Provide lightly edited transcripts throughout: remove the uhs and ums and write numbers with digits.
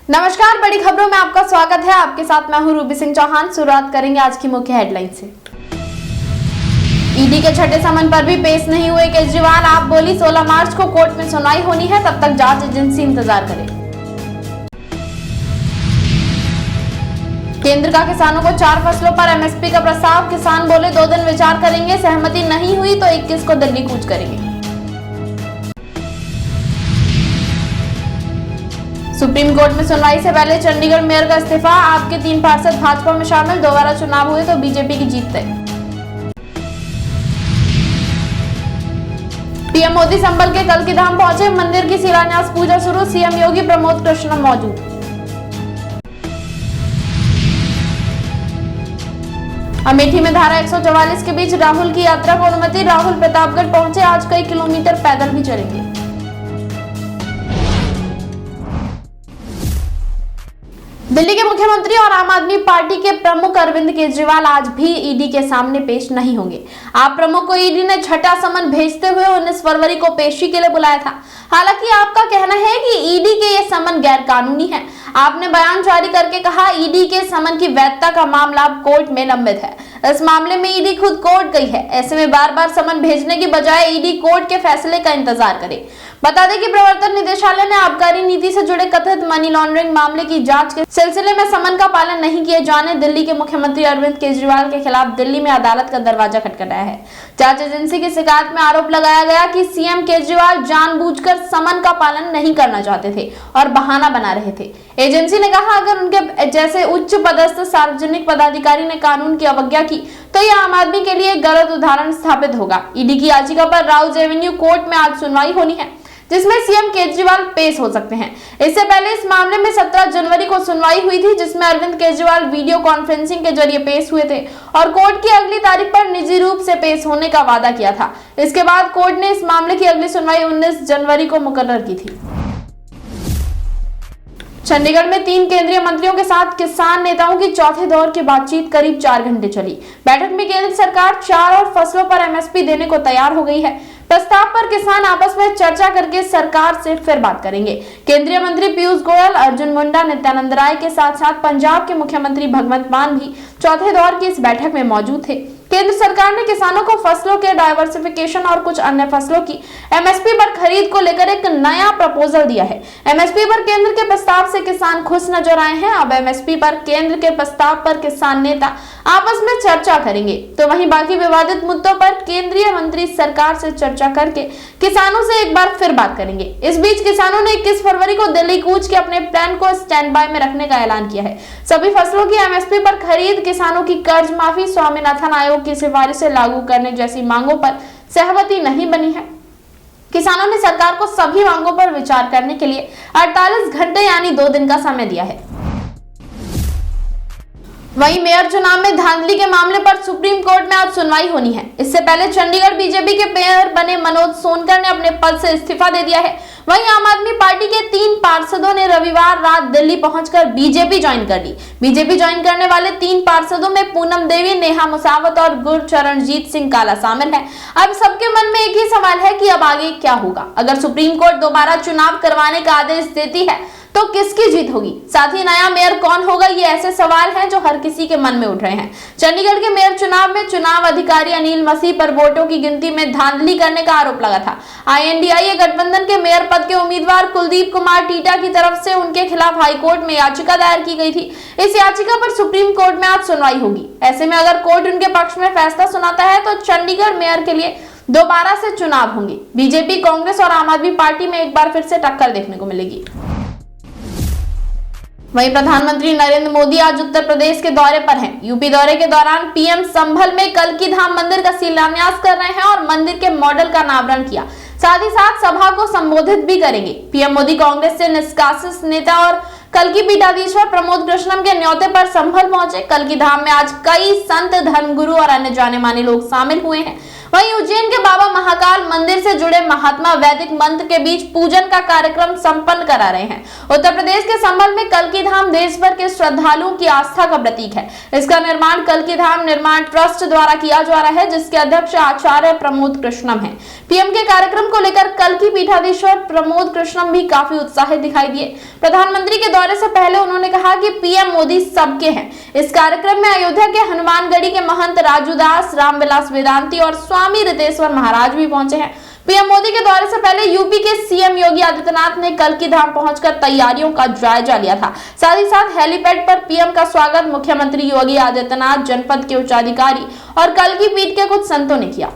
नमस्कार, बड़ी खबरों में आपका स्वागत है। आपके साथ मैं हूं रूबी सिंह चौहान। शुरुआत करेंगे आज की मुख्य हेडलाइन से। ईडी के छठे समन पर भी पेश नहीं हुए केजरीवाल। आप बोली 16 मार्च को कोर्ट में सुनवाई होनी है, तब तक जांच एजेंसी इंतजार करे। केंद्र का किसानों को 4 फसलों पर एमएसपी का प्रस्ताव। किसान बोले 2 दिन विचार करेंगे, सहमति नहीं हुई तो 21 को दिल्ली कूच करेंगे। सुप्रीम कोर्ट में सुनवाई से पहले चंडीगढ़ मेयर का इस्तीफा। आपके 3 पार्षद भाजपा में शामिल, दोबारा चुनाव हुए तो बीजेपी की जीत तय। पीएम मोदी संभल के कल्कि धाम पहुंचे, मंदिर की शिलान्यास पूजा शुरू। सीएम योगी प्रमोद कृष्णम मौजूद। अमेठी में धारा 144 के बीच राहुल की यात्रा को अनुमति। राहुल प्रतापगढ़ पहुंचे, आज कई किलोमीटर पैदल भी चलेंगे। दिल्ली के मुख्यमंत्री और आम आदमी पार्टी के प्रमुख अरविंद केजरीवाल आज भी ईडी के सामने पेश नहीं होंगे। आप प्रमुख को ईडी ने छठा समन भेजते हुए 19 फरवरी को पेशी के लिए बुलाया था। हालांकि आपका कहना है कि ईडी के ये समन गैर कानूनी है। आपने बयान जारी करके कहा, ईडी के समन की वैधता का मामला कोर्ट में लंबित है। इस मामले में ईडी खुद कोर्ट गई है। ऐसे में बार बार समन भेजने की बजाय ईडी कोर्ट के फैसले का इंतजार करे। बता दें कि प्रवर्तन निदेशालय ने आबकारी नीति से जुड़े कथित मनी लॉन्ड्रिंग मामले की जांच के सिलसिले में समन का पालन नहीं किए जाने दिल्ली के मुख्यमंत्री अरविंद केजरीवाल के खिलाफ दिल्ली में अदालत का दरवाजा खटखटाया है। जांच एजेंसी की शिकायत में आरोप लगाया गया कि सीएम केजरीवाल जानबूझकर समन का पालन नहीं करना चाहते थे और बहाना बना रहे थे। एजेंसी ने कहा, अगर उनके जैसे उच्च पदस्थ सार्वजनिक पदाधिकारी ने कानून की अवज्ञा की तो यह आम आदमी के लिए गलत उदाहरण स्थापित होगा। ईडी की याचिका पर राउज एवेन्यू कोर्ट में आज सुनवाई होनी है, जिसमें सीएम केजरीवाल पेश हो सकते हैं। इससे पहले इस मामले में 17 जनवरी को सुनवाई हुई थी, जिसमें अरविंद केजरीवाल वीडियो कॉन्फ्रेंसिंग के जरिए पेश हुए थे और कोर्ट की अगली तारीख पर निजी रूप से पेश होने का वादा किया था। इसके बाद कोर्ट ने इस मामले की अगली सुनवाई 19 जनवरी को मुकर्रर की थी। चंडीगढ़ में 3 केंद्रीय मंत्रियों के साथ किसान नेताओं की चौथे दौर की बातचीत करीब 4 घंटे चली। बैठक में केंद्र सरकार 4 और फसलों पर एमएसपी देने को तैयार हो गई है। प्रस्ताव पर किसान आपस में चर्चा करके सरकार से फिर बात करेंगे। केंद्रीय मंत्री पीयूष गोयल, अर्जुन मुंडा, नित्यानंद राय के साथ साथ पंजाब के मुख्यमंत्री भगवंत मान भी चौथे दौर की इस बैठक में मौजूद थे। केंद्र सरकार ने किसानों को फसलों के डाइवर्सिफिकेशन और कुछ अन्य फसलों की एमएसपी पर खरीद को लेकर एक नया प्रपोजल दिया है। एमएसपी पर केंद्र के प्रस्ताव से किसान खुश नजर आए हैं। अब एमएसपी पर केंद्र के प्रस्ताव पर किसान नेता आपस में चर्चा करेंगे, तो वहीं बाकी विवादित मुद्दों पर केंद्रीय मंत्री सरकार से चर्चा करके किसानों से एक बार फिर बात करेंगे। इस बीच किसानों ने 21 फरवरी को दिल्ली कूच के अपने प्लान को स्टैंड बाय में रखने का ऐलान किया है। सभी फसलों की एमएसपी पर खरीद, किसानों की कर्ज माफी, स्वामीनाथन आयोग की सिफारिशें लागू करने जैसी मांगों पर सहमति नहीं बनी है। किसानों ने सरकार को सभी मांगों पर विचार करने के लिए 48 घंटे यानी 2 दिन का समय दिया है। वहीं मेयर चुनाव में धांधली के मामले पर सुप्रीम कोर्ट में आज सुनवाई होनी है। इससे पहले चंडीगढ़ बीजेपी के मेयर बने मनोज सोनकर ने अपने पद से इस्तीफा दे दिया है। वहीं आम आदमी पार्टी के 3 पार्षदों ने रविवार रात दिल्ली पहुंचकर बीजेपी ज्वाइन कर ली। बीजेपी ज्वाइन करने वाले 3 पार्षदों में पूनम देवी, नेहा मुसावत और गुरचरणजीत सिंह काला शामिल है। अब सबके मन में एक ही सवाल है कि अब आगे क्या होगा। अगर सुप्रीम कोर्ट दोबारा चुनाव करवाने का आदेश देती है तो किसकी जीत होगी? साथ ही नया मेयर कौन होगा? ये ऐसे सवाल हैं जो हर किसी के मन में उठ रहे हैं। चंडीगढ़ के मेयर चुनाव में चुनाव अधिकारी अनिल मसीह पर वोटों की गिनती में धांधली करने का आरोप लगा था। INDIA गठबंधन के मेयर पद के उम्मीदवार कुलदीप कुमार टीटा की तरफ से उनके खिलाफ हाईकोर्ट में याचिका दायर की गई थी। इस याचिका पर सुप्रीम कोर्ट में आज सुनवाई होगी। ऐसे में अगर कोर्ट उनके पक्ष में फैसला सुनाता है तो चंडीगढ़ मेयर के लिए दोबारा से चुनाव होंगे। बीजेपी, कांग्रेस और आम आदमी पार्टी में एक बार फिर से टक्कर देखने को मिलेगी। वहीं प्रधानमंत्री नरेंद्र मोदी आज उत्तर प्रदेश के दौरे पर हैं। यूपी दौरे के दौरान पीएम संभल में कल्कि धाम मंदिर का शिलान्यास कर रहे हैं और मंदिर के मॉडल का अनावरण किया। साथ ही साथ सभा को संबोधित भी करेंगे। पीएम मोदी कांग्रेस से निष्कासित नेता और कल्कि पीठाधीश्वर प्रमोद कृष्णम के न्योते पर संभल पहुंचे। कल्कि धाम में आज कई संत, धर्मगुरु और अन्य जाने माने लोग शामिल हुए हैं। वहीं उज्जैन के बाबा महाकाल मंदिर से जुड़े महात्मा वैदिक मंत्र के बीच पूजन का कार्यक्रम संपन्न करा रहे हैं। उत्तर प्रदेश के संभल में कल्की धाम देश भर के श्रद्धालुओं की आस्था का प्रतीक है। इसका निर्माण कल्की धाम निर्माण ट्रस्ट द्वारा किया जा रहा है, जिसके अध्यक्ष आचार्य प्रमोद कृष्णम हैं। पीएम के कार्यक्रम को लेकर कल्की पीठाधीश्वर प्रमोद कृष्णम भी काफी उत्साहित दिखाई दिए। प्रधानमंत्री के दौरे से पहले उन्होंने कहा कि पीएम मोदी सबके हैं। इस कार्यक्रम में अयोध्या के हनुमानगढ़ी के महंत राजूदास, रामविलास वेदांती और स्वामी रितेश्वर महाराज भी पहुंचे हैं। पीएम मोदी के दौरे से पहले यूपी के सीएम योगी आदित्यनाथ ने कल्की धाम पहुंचकर तैयारियों का जायजा लिया था। साथ ही साथ हेलीपैड पर पीएम का स्वागत मुख्यमंत्री योगी आदित्यनाथ, जनपद के उच्चाधिकारी और कल्की पीठ के कुछ संतों ने किया।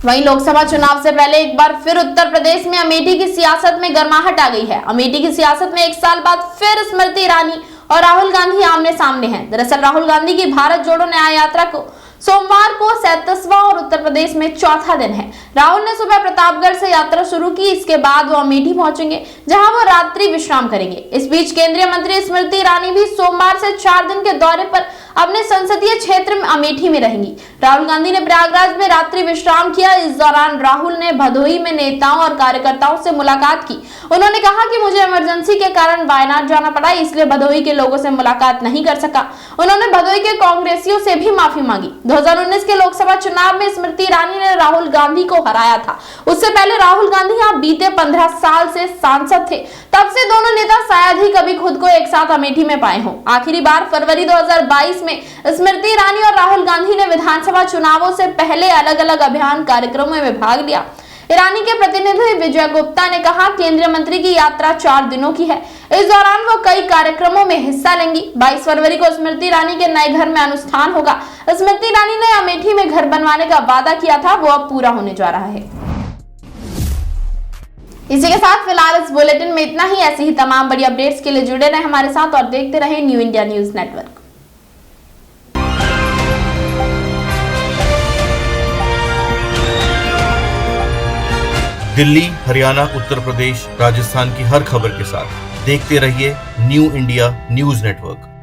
वहीं लोकसभा चुनाव से पहले एक बार फिर उत्तर प्रदेश में अमेठी की सियासत में गर्माहट आ गई है। अमेठी की सियासत में एक साल बाद फिर स्मृति ईरानी और राहुल गांधी आमने सामने हैं। दरअसल राहुल गांधी की भारत जोड़ो न्याय यात्रा को सोमवार को 37वां और उत्तर प्रदेश में चौथा दिन है। राहुल ने सुबह प्रतापगढ़ से यात्रा शुरू की। इसके बाद वो अमेठी पहुंचेंगे, जहां वो रात्रि विश्राम करेंगे। इस बीच केंद्रीय मंत्री स्मृति ईरानी भी सोमवार से 4 दिन के दौरे पर अपने संसदीय क्षेत्र में अमेठी में रहेंगी। राहुल गांधी ने प्रयागराज में रात्रि विश्राम किया। इस दौरान राहुल ने भदोही में नेताओं और कार्यकर्ताओं से मुलाकात की। उन्होंने कहा कि मुझे इमरजेंसी के कारण वायनाड जाना पड़ा, इसलिए भदोही के लोगों से मुलाकात नहीं कर सका। उन्होंने भदोही के कांग्रेसियों से भी माफी मांगी। 2019 के लोकसभा चुनाव में स्मृति ईरानी ने राहुल गांधी को हराया था। उससे पहले राहुल गांधी यहाँ बीते 15 साल से सांसद थे। तब से दोनों नेता शायद ही कभी खुद को एक साथ अमेठी में पाए हों। आखिरी बार फरवरी 2022 में स्मृति ईरानी और राहुल गांधी ने विधानसभा चुनावों से पहले अलग अलग अभियान कार्यक्रमों में भाग लिया। ईरानी के प्रतिनिधि विजय गुप्ता ने कहा, केंद्रीय मंत्री की यात्रा 4 दिनों की है। इस दौरान वो कई कार्यक्रमों में हिस्सा लेंगी। 22 फरवरी को स्मृति ईरानी के नए घर में अनुष्ठान होगा। स्मृति ईरानी ने अमेठी में घर बनवाने का वादा किया था, वो अब पूरा होने जा रहा है। इसी के साथ फिलहाल इस बुलेटिन में इतना ही। ऐसी ही तमाम बड़ी अपडेट्स के लिए जुड़े रहे हमारे साथ और देखते रहे new India news network. Delhi, Haryana, Uttar Pradesh, Rajasthan की हर खबर के साथ देखते रहिए न्यू इंडिया न्यूज नेटवर्क।